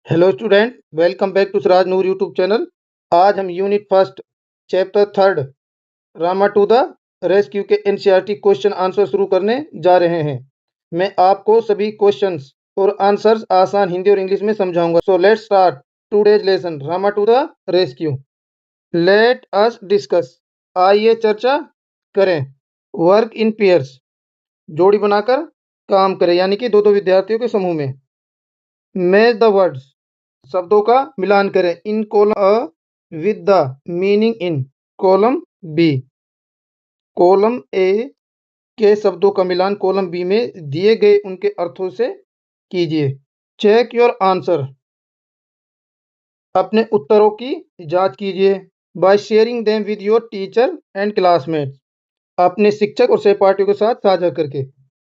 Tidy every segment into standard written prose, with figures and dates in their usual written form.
Hello student, welcome back to Siraj Noor YouTube channel. आज हम unit first chapter third Rama to the rescue के NCERT question answer शुरू करने जा रहे हैं। मैं आपको सभी क्वेश्चंस और आंसर्स आसान हिंदी और इंग्लिश में समझाऊंगा। So let's start today's lesson Rama to the rescue. Let us discuss, आइए चर्चा करें। वर्क इन पेयर्स, जोड़ी बनाकर काम करें, यानी कि दो दो विद्यार्थियों के समूह में। मैच द वर्ड्स, शब्दों का मिलान करें। In column A with the meaning in column B. Column A के शब्दों का मिलान कॉलम बी में दिए गए उनके अर्थों से कीजिए। चेक योर आंसर, अपने उत्तरों की जांच कीजिए। By sharing them with your teacher and classmates, अपने शिक्षक और सहपाठियों के साथ साझा करके।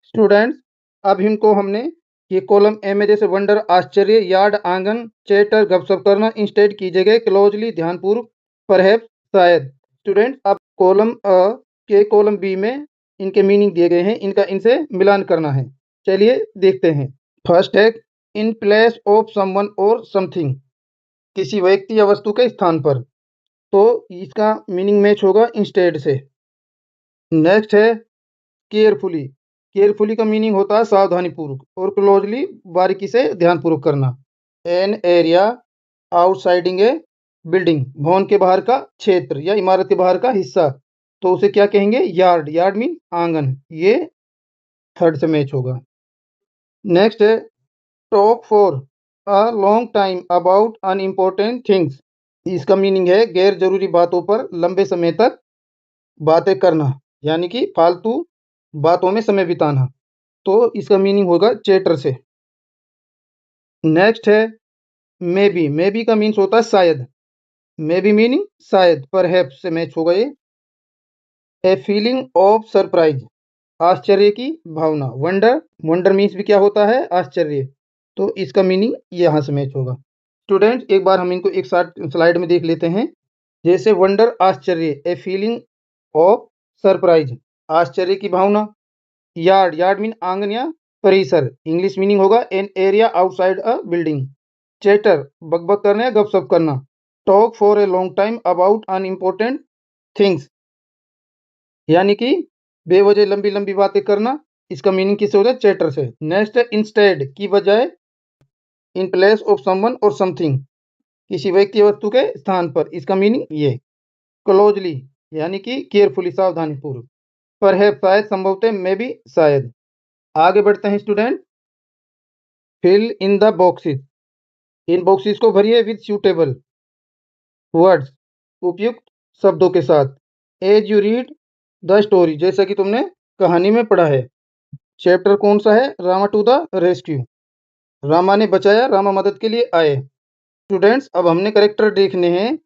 स्टूडेंट्स, अब इनको हमने ये कॉलम ए में जैसे वंडर आश्चर्य, यार्ड आंगन, चैटर गपशप करना, इंस्टेड की जगह क्लोजली ध्यानपूर्वक, परहैप्स शायद। स्टूडेंट्स, अब कॉलम अ के कॉलम बी में इनके मीनिंग दिए गए हैं, इनका इनसे मिलान करना है। चलिए देखते हैं। फर्स्ट है इन प्लेस ऑफ समवन और समथिंग, किसी व्यक्ति या वस्तु के स्थान पर, तो इसका मीनिंग मैच होगा इंस्टेड से। नेक्स्ट है केयरफुली, केयरफुली का मीनिंग होता है सावधानीपूर्वक, और क्लोजली बारीकी से ध्यानपूर्वक करना। एन एरिया आउटसाइडिंग ए बिल्डिंग, भवन के बाहर का क्षेत्र या इमारत के बाहर का हिस्सा, तो उसे क्या कहेंगे? यार्ड। यार्ड मीन आंगन। ये थर्ड से मैच होगा। नेक्स्ट है talk for a long time about unimportant things, इसका मीनिंग है गैर जरूरी बातों पर लंबे समय तक बातें करना, यानी कि फालतू बातों में समय बिताना, तो इसका मीनिंग होगा चैटर से। नेक्स्ट है मे बी का मीन्स होता है शायद। मे बी मीनिंग शायद, परहैप्स से मैच होगा ये। ए फीलिंग ऑफ सरप्राइज, आश्चर्य की भावना। वंडर, वंडर मीन्स भी क्या होता है? आश्चर्य, तो इसका मीनिंग यहाँ से मैच होगा। स्टूडेंट, एक बार हम इनको एक साथ स्लाइड में देख लेते हैं। जैसे वंडर आश्चर्य, ए फीलिंग ऑफ सरप्राइज आश्चर्य की भावना। यार्ड, यार्ड मीन आंगन या परिसर, इंग्लिश मीनिंग होगा an area outside a building. Chatter, बकबक करना या गपशप करना। Talk for a long time about unimportant things, यानी कि बेवजह लंबी लंबी बातें करना, इसका मीनिंग किससे होता है? चैटर से। नेक्स्ट है इंस्टेड की बजाय, इन प्लेस ऑफ समवन और समथिंग, किसी व्यक्ति या वस्तु के स्थान पर, इसका मीनिंग ये। क्लोजली यानी कि केयरफुली, सावधानी पूर्वक। परहैप्स शायद, संभवतः, मे बी शायद। आगे बढ़ते हैं student. Fill in the boxes, इन बॉक्सेस को भरिए विद सूटेबल वर्ड्स, उपयुक्त शब्दों के साथ। As you read the story, जैसा कि तुमने कहानी में पढ़ा है। चैप्टर कौन सा है? Rama to the rescue, Rama ने बचाया, रामा मदद के लिए आए। स्टूडेंट्स, अब हमने करेक्टर देखने हैं।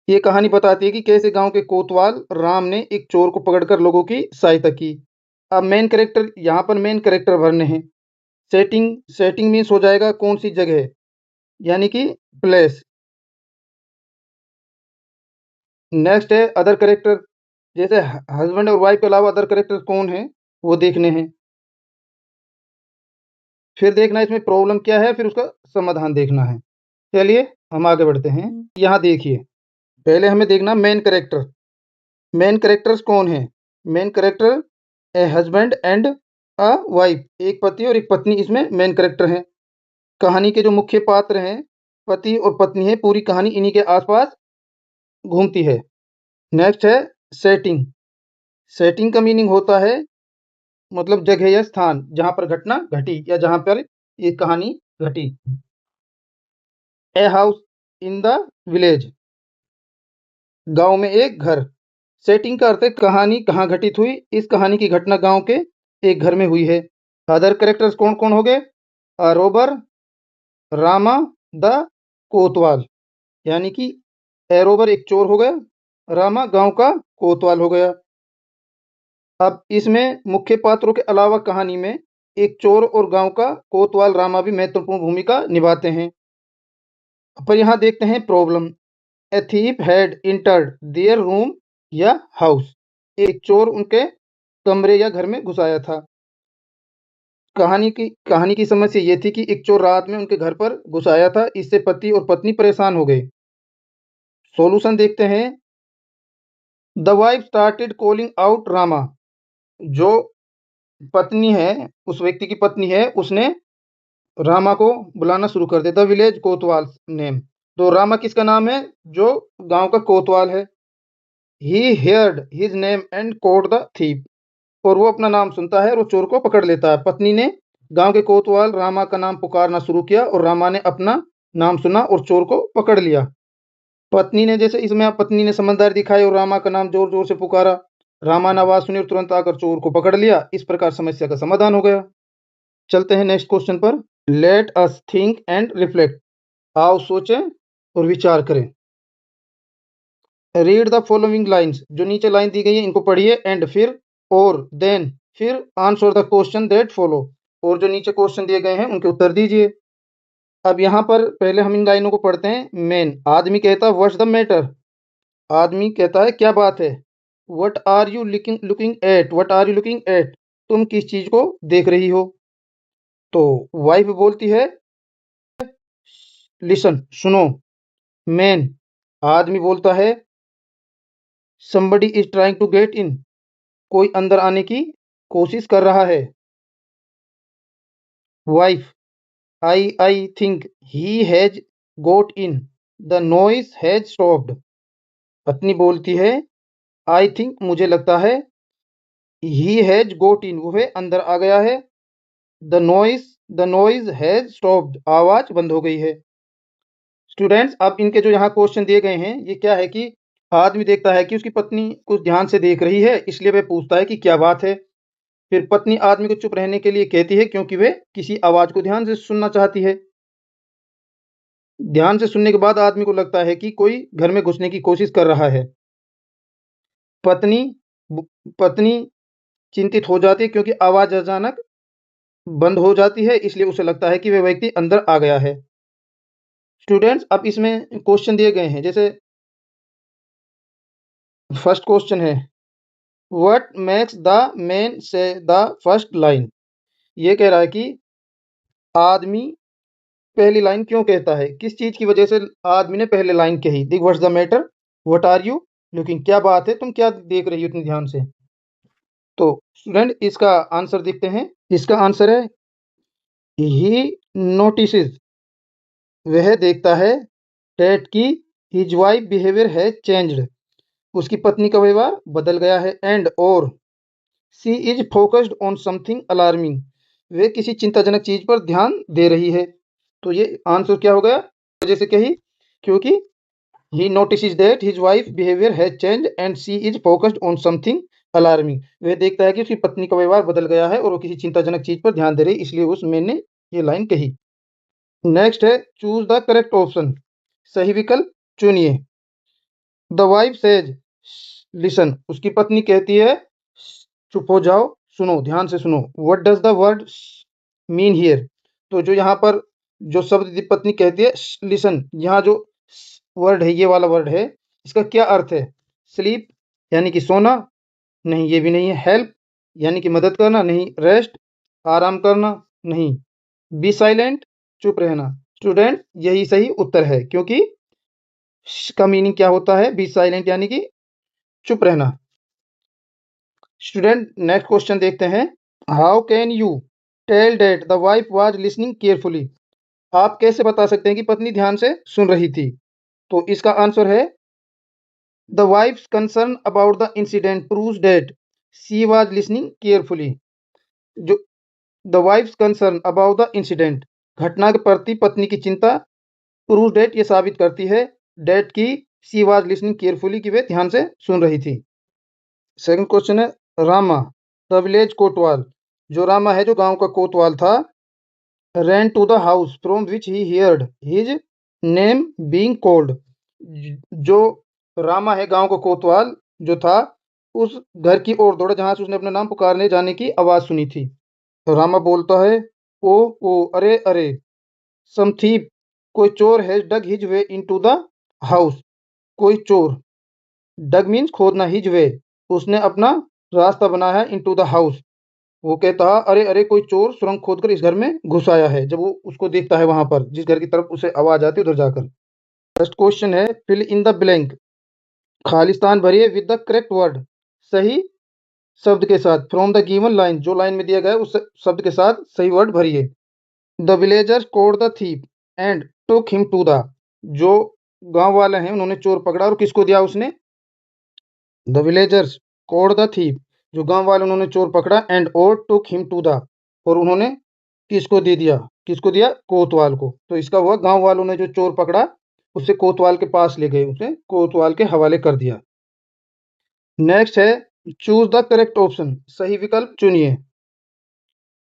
ये कहानी बताती है कि कैसे गांव के कोतवाल राम ने एक चोर को पकड़कर लोगों की सहायता की। अब मेन करेक्टर, यहाँ पर मेन करेक्टर भरने हैं। सेटिंग, सेटिंग मीन्स हो जाएगा कौन सी जगह, यानी कि प्लेस। नेक्स्ट है अदर करेक्टर, जैसे हस्बैंड और वाइफ के अलावा अदर करेक्टर कौन है वो देखने हैं। फिर देखना है इसमें प्रॉब्लम क्या है, फिर उसका समाधान देखना है। चलिए हम आगे बढ़ते हैं। यहाँ देखिए, पहले हमें देखना मेन करेक्टर। मेन करेक्टर्स कौन है? Main character a husband and a wife, एक पति और एक पत्नी इसमें मेन करेक्टर हैं। कहानी के जो मुख्य पात्र हैं पति और पत्नी है, पूरी कहानी इन्हीं के आसपास घूमती है। नेक्स्ट है सेटिंग। सेटिंग का मीनिंग होता है मतलब जगह या स्थान जहां पर घटना घटी या जहां पर ये कहानी घटी। A house in the village, गांव में एक घर। सेटिंग का अर्थ है कहानी कहाँ घटित हुई, इस कहानी की घटना गांव के एक घर में हुई है। अदर कैरेक्टर्स कौन कौन हो गए? अरोबर, रामा, द कोतवाल, यानी कि एरोबर एक चोर हो गया, रामा गांव का कोतवाल हो गया। अब इसमें मुख्य पात्रों के अलावा कहानी में एक चोर और गांव का कोतवाल रामा भी महत्वपूर्ण भूमिका निभाते हैं। पर यहाँ देखते हैं problem. A thief had entered their room या हाउस, एक चोर उनके कमरे या घर में घुस आया था। कहानी की समस्या ये थी कि एक चोर रात में उनके घर पर घुस आया था। इससे पति और पत्नी परेशान हो गए। सॉल्यूशन देखते हैं। The wife started calling out Rama. जो पत्नी है, उस व्यक्ति की पत्नी है, उसने रामा को बुलाना शुरू कर दिया। The village Kotwal name. तो रामा किसका नाम है? जो गांव का कोतवाल है। He heard his name and caught the thief. और वो अपना नाम सुनता है और वो चोर को पकड़ लेता है। पत्नी ने गांव के कोतवाल रामा का नाम पुकारना शुरू किया और रामा ने अपना नाम सुना और चोर को पकड़ लिया। पत्नी ने जैसे इसमें आप पत्नी ने समझदारी दिखाई और रामा का नाम जोर जोर से पुकारा। रामा ने आवाज सुनी और तुरंत आकर चोर को पकड़ लिया। इस प्रकार समस्या का समाधान हो गया। चलते हैं नेक्स्ट क्वेश्चन पर। Let us think and reflect. आओ सोचें और विचार करें। Read the following lines. जो नीचे लाइन दी गई है इनको पढ़िए। एंड फिर और देन फिर answer the question that follow. और जो नीचे क्वेश्चन दिए गए हैं उनके उत्तर दीजिए। अब यहाँ पर पहले हम इन लाइनों को पढ़ते हैं। मेन आदमी कहता है व्हाट्स द मैटर। आदमी कहता है क्या बात है। What are you looking at. What are you looking at. तुम किस चीज को देख रही हो। तो वाइफ बोलती है लिसन सुनो। मैन आदमी बोलता है somebody is trying to get in. कोई अंदर आने की कोशिश कर रहा है। Wife I think he has got in. The noise has stopped. पत्नी बोलती है आई थिंक मुझे लगता है ही हैज गोट इन वो है अंदर आ गया है। द नॉइज हैज स्टॉप्ड आवाज बंद हो गई है। स्टूडेंट्स अब इनके जो यहाँ क्वेश्चन दिए गए हैं ये क्या है कि आदमी देखता है कि उसकी पत्नी कुछ ध्यान से देख रही है, इसलिए वह पूछता है कि क्या बात है। फिर पत्नी आदमी को चुप रहने के लिए कहती है क्योंकि वे किसी आवाज को ध्यान से सुनना चाहती है। ध्यान से सुनने के बाद आदमी को लगता है कि कोई घर में घुसने की कोशिश कर रहा है। पत्नी पत्नी चिंतित हो जाती है क्योंकि आवाज अचानक बंद हो जाती है, इसलिए उसे लगता है कि वह व्यक्ति अंदर आ गया है। स्टूडेंट्स अब इसमें क्वेश्चन दिए गए हैं। जैसे फर्स्ट क्वेश्चन है व्हाट मेक्स द मैन से द फर्स्ट लाइन। ये कह रहा है कि आदमी पहली लाइन क्यों कहता है, किस चीज की वजह से आदमी ने पहले लाइन कही। दिख what's the matter. What are you looking. क्या बात है, तुम क्या देख रही हो इतनी ध्यान से। तो स्टूडेंट इसका आंसर देखते हैं। इसका आंसर है ही नोटिसेस। वह देखता है डेट की हिज वाइफ बिहेवियर है चेंज्ड। उसकी पत्नी का व्यवहार बदल गया है। एंड और she is focused on something alarming. वे किसी चिंताजनक चीज पर ध्यान दे रही है। तो ये आंसर क्या हो गया वजह से कही क्योंकि he notice that his wife behaviour has change and she is focused on something alarming. वह देखता है कि उसकी पत्नी का व्यवहार बदल गया है और वो किसी चिंताजनक चीज पर ध्यान दे रही है, इसलिए उस मैन ने ये लाइन कही। नेक्स्ट है चूज द करेक्ट ऑप्शन। सही विकल्प चुनिए। The wife says listen. उसकी पत्नी कहती है चुप हो जाओ, सुनो, ध्यान से सुनो। What does the word mean here. तो जो यहाँ पर जो शब्द पत्नी कहती है लिसन, यहाँ जो वर्ड है ये वाला वर्ड है, इसका क्या अर्थ है। स्लीप यानी कि सोना, नहीं ये भी नहीं है। हेल्प यानी कि मदद करना, नहीं। रेस्ट आराम करना, नहीं। बी साइलेंट चुप रहना। स्टूडेंट यही सही उत्तर है क्योंकि का मीनिंग क्या होता है, बी साइलेंट यानी कि चुप रहना। स्टूडेंट नेक्स्ट क्वेश्चन देखते हैं। How can you tell that the wife was listening carefully. आप कैसे बता सकते हैं कि पत्नी ध्यान से सुन रही थी। तो इसका आंसर है the wife's concern about the incident proves that she was listening carefully. जो the wife's concern about the incident, घटना के प्रति पत्नी की चिंता, प्रूव्स डेट ये साबित करती है डेट की शी वाज लिसनिंग केयरफुली की वे ध्यान से सुन रही थी। सेकंड क्वेश्चन है रामा द विलेज कोतवाल। जो रामा है जो गांव का कोतवाल था, ran to the house from which he heard his name being called। जो रामा है गांव का कोतवाल जो था, उस घर की ओर दौड़ा जहां से उसने अपना नाम पुकारने जाने की आवाज सुनी थी। तो रामा बोलता है ओ अरे अरे। सम थीप कोई चोर है dug his way into the house. कोई चोर, डग मीन्स खोदना, हिज वे उसने अपना रास्ता बनाया है इनटू द हाउस वो कहता, अरे अरे कोई चोर सुरंग खोदकर इस घर में घुस आया है, जब वो उसको देखता है वहां पर जिस घर की तरफ उसे आवाज आती है उधर जाकर। फर्स्ट क्वेश्चन है, फिल इन द ब्लैंक, खालिस्तान भरिए विद द करेक्ट वर्ड, सही शब्द के साथ, फ्रॉम द गिवन लाइन, जो लाइन में दिया गया है उस शब्द के साथ सही वर्ड भरिए। The villagers caught the thief and took him to the, जो गांव वाले हैं उन्होंने चोर पकड़ा और किसको दिया उसने? The villagers caught the thief, जो गांव वाले उन्होंने चोर पकड़ा, एंड और took him to the, और उन्होंने किसको दे दिया? किसको दिया? कोतवाल को। तो इसका हुआ गांव वालों ने जो चोर पकड़ा उसे कोतवाल के पास ले गए, उसे कोतवाल के हवाले कर दिया। नेक्स्ट है, चूज द करेक्ट ऑप्शन, सही विकल्प चुनिए।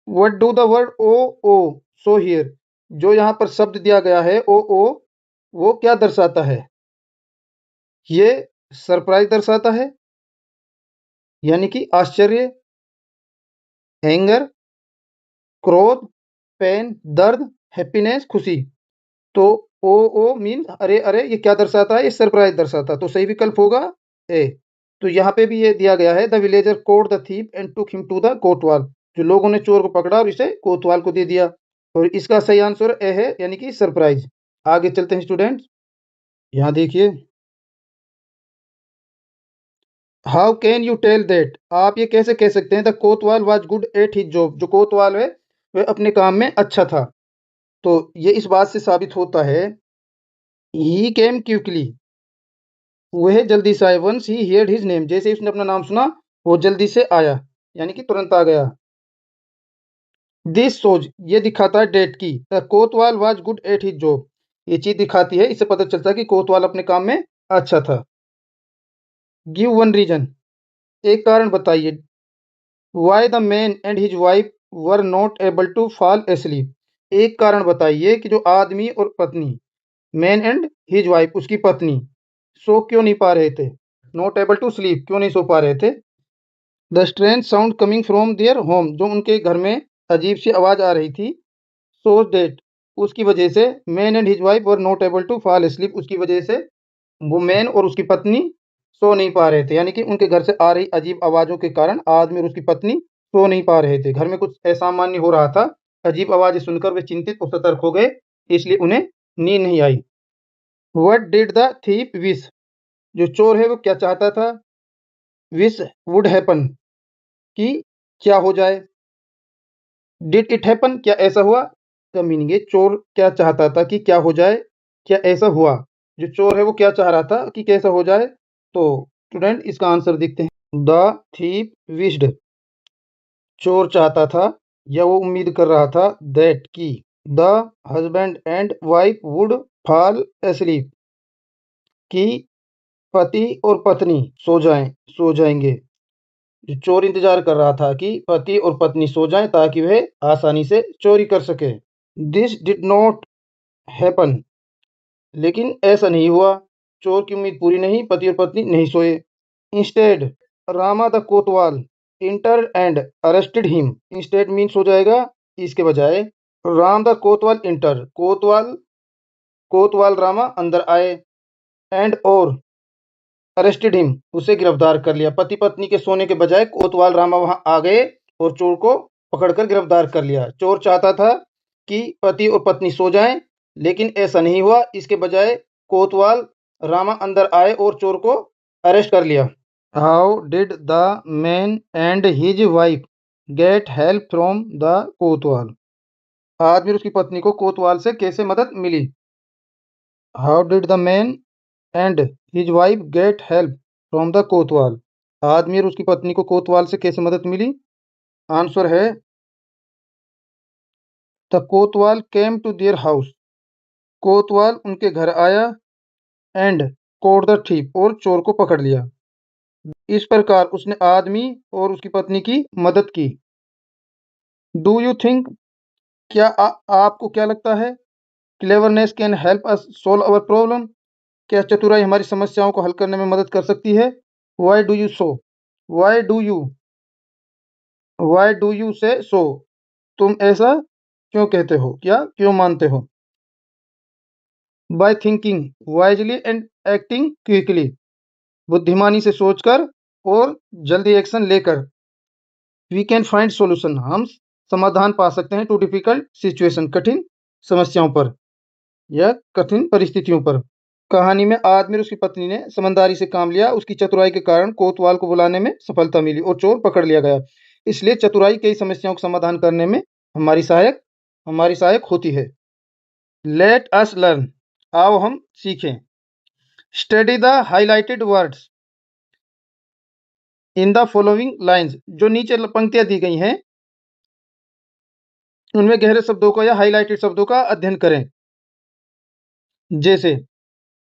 What do the word o so here, जो यहाँ पर शब्द दिया गया है ओ वो क्या दर्शाता है? ये सरप्राइज दर्शाता है, यानी कि आश्चर्य, एंगर, क्रोध, पेन, दर्द, हैप्पीनेस, खुशी। तो ओ मीन अरे अरे, ये क्या दर्शाता है? ये सरप्राइज दर्शाता है, तो सही विकल्प होगा ए। तो यहाँ पे भी ये दिया गया है, the villager caught the thief and took him to the कोतवाल, जो लोगों ने चोर को पकड़ा और इसे कोतवाल को दे दिया। और इसका सही आंसर ए है, यानी कि सरप्राइज। आगे चलते हैं स्टूडेंट्स, यहाँ देखिए, how can you tell that, आप ये कैसे कह सकते हैं द कोतवाल was good at his job, जो कोतवाल है वह अपने काम में अच्छा था। तो ये इस बात से साबित होता है, ही केम क्विकली, वह जल्दी से आया, once he heard his name, जैसे ही उसने अपना नाम सुना वो जल्दी से आया, यानी कि तुरंत आ गया। दिस शोज, ये दिखाता है डेट की, द कोतवाल was good at his job, ये चीज दिखाती है, इससे पता चलता है कि कोतवाल अपने काम में अच्छा था। गिव वन रीजन, एक कारण बताइए, why the man and his wife were not able to fall asleep, एक कारण बताइए कि जो आदमी और पत्नी, मैन एंड हिज वाइफ, उसकी पत्नी, सो क्यों नहीं पा रहे थे? नॉट एबल टू स्लीप, क्यों नहीं सो पा रहे थे? The strange sound coming from their home, जो उनके घर में अजीब सी आवाज आ रही थी, सो दैट, उसकी वजह से, man and his wife were not able to fall asleep, उसकी वजह से वो मैन और उसकी पत्नी सो नहीं पा रहे थे, यानी कि उनके घर से आ रही अजीब आवाजों के कारण आदमी और उसकी पत्नी सो नहीं पा रहे थे, घर में कुछ असामान्य हो रहा था, अजीब आवाजें सुनकर वे चिंतित और सतर्क हो गए, इसलिए उन्हें नींद नहीं आई। What did the thief wish, जो चोर है वो क्या चाहता था? विश वुड हैपन, कि क्या हो जाए। डिड इट हैपन, क्या ऐसा हुआ? का मीनिंग है चोर क्या चाहता था कि क्या हो जाए, क्या ऐसा हुआ। जो चोर है वो क्या चाह रहा था कि कैसा हो जाए। तो स्टूडेंट इसका आंसर देखते हैं, द थीप विश्ड, चोर चाहता था या वो उम्मीद कर रहा था, दैट की, the husband and wife would fall asleep, कि पति और पत्नी सो जाएंगे। जो चोर इंतजार कर रहा था कि पति और पत्नी सो जाएं ताकि वह आसानी से चोरी कर सके। दिस डिड नॉट हैपन, लेकिन ऐसा नहीं हुआ, चोर की उम्मीद पूरी नहीं, पति और पत्नी नहीं सोए। Instead, Rama the Kotwal inter and arrested him, instead means हो जाएगा इसके बजाय, राम द कोतवाल इंटर, कोतवाल रामा अंदर आए, एंड और अरेस्टेड हिम, उसे गिरफ्तार कर लिया। पति पत्नी के सोने के बजाय कोतवाल रामा वहां आ गए और चोर को पकड़कर गिरफ्तार कर लिया। चोर चाहता था कि पति और पत्नी सो जाएं, लेकिन ऐसा नहीं हुआ, इसके बजाय कोतवाल रामा अंदर आए और चोर को अरेस्ट कर लिया। How did the man and his wife get help from the kotwal, आदमी और उसकी पत्नी को कोतवाल से कैसे मदद मिली? How did the man and his wife get help from the kotwal, आदमी और उसकी पत्नी को कोतवाल से कैसे मदद मिली? आंसर है, the Kotwal came to their house, कोतवाल उनके घर आया, एंड कोड द थीफ, और चोर को पकड़ लिया। इस प्रकार उसने आदमी और उसकी पत्नी की मदद की। डू यू थिंक, क्या आपको क्या लगता है, cleverness can help us solve our problem, क्या चतुराई हमारी समस्याओं को हल करने में मदद कर सकती है? Why do you so, why do you, why do you से सो, तुम ऐसा क्यों कहते हो, क्या क्यों मानते हो? By thinking wisely and acting quickly, बुद्धिमानी से सोचकर और जल्दी एक्शन लेकर। वी कैन फाइंड सॉल्यूशन, हम समाधान पा सकते हैं टू डिफिकल्ट सिचुएशन, कठिन समस्याओं पर या कठिन परिस्थितियों पर। कहानी में आदमी और उसकी पत्नी ने समझदारी से काम लिया, उसकी चतुराई के कारण कोतवाल को बुलाने में सफलता मिली और चोर पकड़ लिया गया। इसलिए चतुराई कई समस्याओं का समाधान करने में हमारी सहायक होती है। लेट अस लर्न, आओ हम सीखें। Study the highlighted words in the following lines, जो नीचे पंक्तियां दी गई हैं उनमें गहरे शब्दों का या हाईलाइटेड शब्दों का अध्ययन करें। जैसे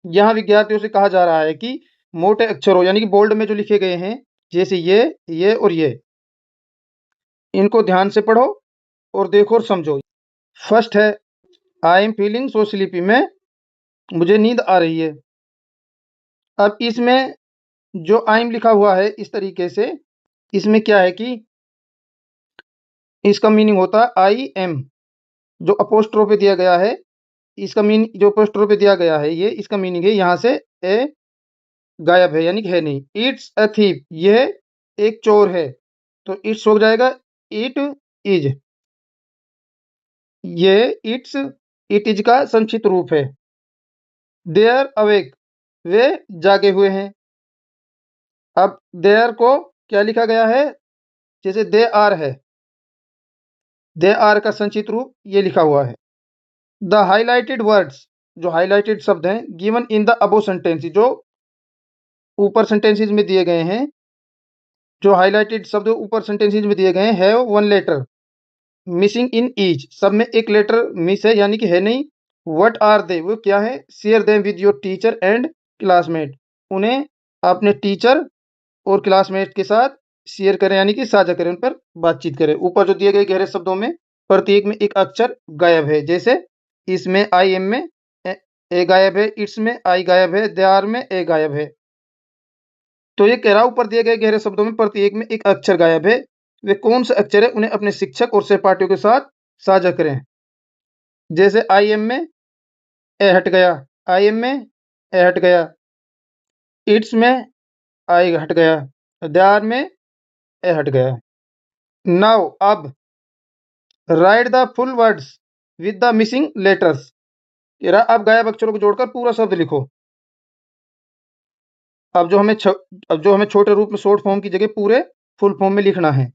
यहाँ विद्यार्थियों से कहा जा रहा है कि मोटे अक्षरों यानी कि बोल्ड में जो लिखे गए हैं, जैसे ये और ये, इनको ध्यान से पढ़ो और देखो और समझो। फर्स्ट है I am feeling so sleepy, में मुझे नींद आ रही है। अब इसमें जो आई एम लिखा हुआ है इस तरीके से, इसमें क्या है कि इसका मीनिंग होता है आई एम। जो अपोस्ट्रोफे दिया गया है, इसका मीनिंग जो अपोस्ट्रोफे दिया गया है ये इसका मीनिंग है यहाँ से ए गायब है यानी कि है नहीं। इट्स अ थीप, यह एक चोर है, तो इट्स हो जाएगा इट इज। ये इट इज का संक्षिप्त रूप है। देयर अवेक, वे जागे हुए हैं। अब देयर को क्या लिखा गया है, जैसे दे आर है, दे आर का संक्षिप्त रूप ये लिखा हुआ है। द हाईलाइटेड वर्ड्स, जो हाईलाइटेड शब्द हैं, given in the above sentence, जो ऊपर सेंटेंसेस में दिए गए हैं, जो हाईलाइटेड शब्द ऊपर सेंटेंसेस में दिए गए हैं, have one letter missing in each, सब में एक लेटर मिस है यानी कि है नहीं। व्हाट आर दे, वो क्या है। Share them with your teacher and classmate, उन्हें अपने टीचर और क्लासमेट के साथ शेयर करें यानी कि साझा करें, उन पर बातचीत करें। ऊपर जो दिए गए गहरे शब्दों में प्रत्येक में एक अक्षर गायब है। जैसे इसमें आई एम में ए गायब है, इट्स में आई गायब है, दे आर में ए गायब है। तो ये कह रहा ऊपर दिए गए गहरे शब्दों में प्रत्येक में एक अक्षर गायब है। वे कौन से अक्षर है, उन्हें अपने शिक्षक और सहपाठियों के साथ साझा करें। जैसे आई एम में ए हट गया, आई एम में ए हट गया, इट्स में आई हट गया, दे आर में ए हट गया। नाउ अब right the full words with the missing letters, अब गायब अक्षरों को जोड़कर पूरा शब्द लिखो। अब जो हमें छोटे रूप में शॉर्ट फॉर्म की जगह पूरे फुल फॉर्म में लिखना है।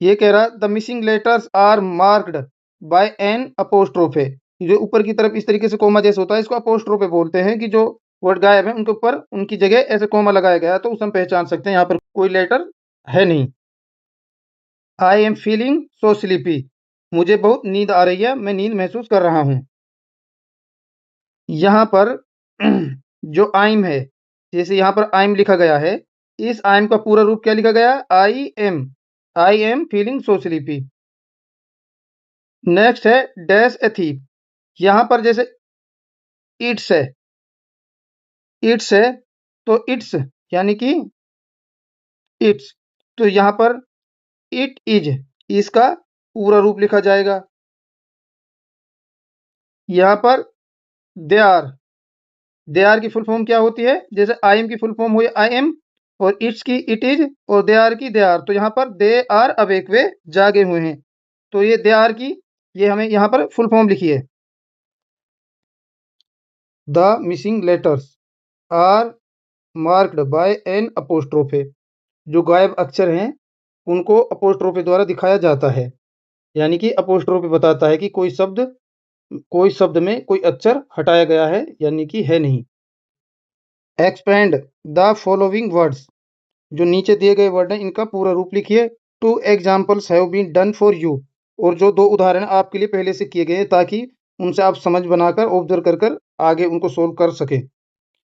ये कह रहा the missing letters are marked by an apostrophe, जो ऊपर की तरफ इस तरीके से कोमा जैसे होता है, इसको अपोस्ट्रोफे बोलते हैं, कि जो वर्ड गायब है उनके ऊपर उनकी जगह ऐसे कोमा लगाया गया है, तो उसे हम पहचान सकते हैं यहाँ पर कोई लेटर है नहीं। I am feeling so sleepy, मुझे बहुत नींद आ रही है, मैं नींद महसूस कर रहा हूँ। यहाँ पर जो आइम है, जैसे यहाँ पर आइम लिखा गया है, इस आइम का पूरा रूप क्या लिखा गया, I am feeling so sleepy. Next है डैश ए थीप, यहाँ पर जैसे इट्स है, इट्स है तो इट्स यानी कि इट्स, तो यहाँ पर इट इज, इसका पूरा रूप लिखा जाएगा। यहाँ पर दे आर की फुल फॉर्म क्या होती है, जैसे आई एम की फुल फॉर्म हुई आई एम, और इट्स की इट इज, और दे आर की दे आर, तो यहाँ पर दे आर अवेक, वे जागे हुए हैं। तो ये दे आर की ये हमें यहाँ पर फुल फॉर्म लिखी है। The missing letters are marked by an apostrophe, जो गायब अक्षर हैं उनको अपोस्ट्रोफे द्वारा दिखाया जाता है, यानी कि अपोस्ट्रोफे बताता है कि कोई शब्द में कोई अक्षर हटाया गया है यानी कि है नहीं। एक्सपेंड द फॉलोइंग वर्ड्स, जो नीचे दिए गए वर्ड हैं इनका पूरा रूप लिखिए। Two examples have been done for you, और जो दो उदाहरण आपके लिए पहले से किए गए हैं ताकि उनसे आप समझ बनाकर ऑब्जर्व कर कर आगे उनको सोल्व कर सकें।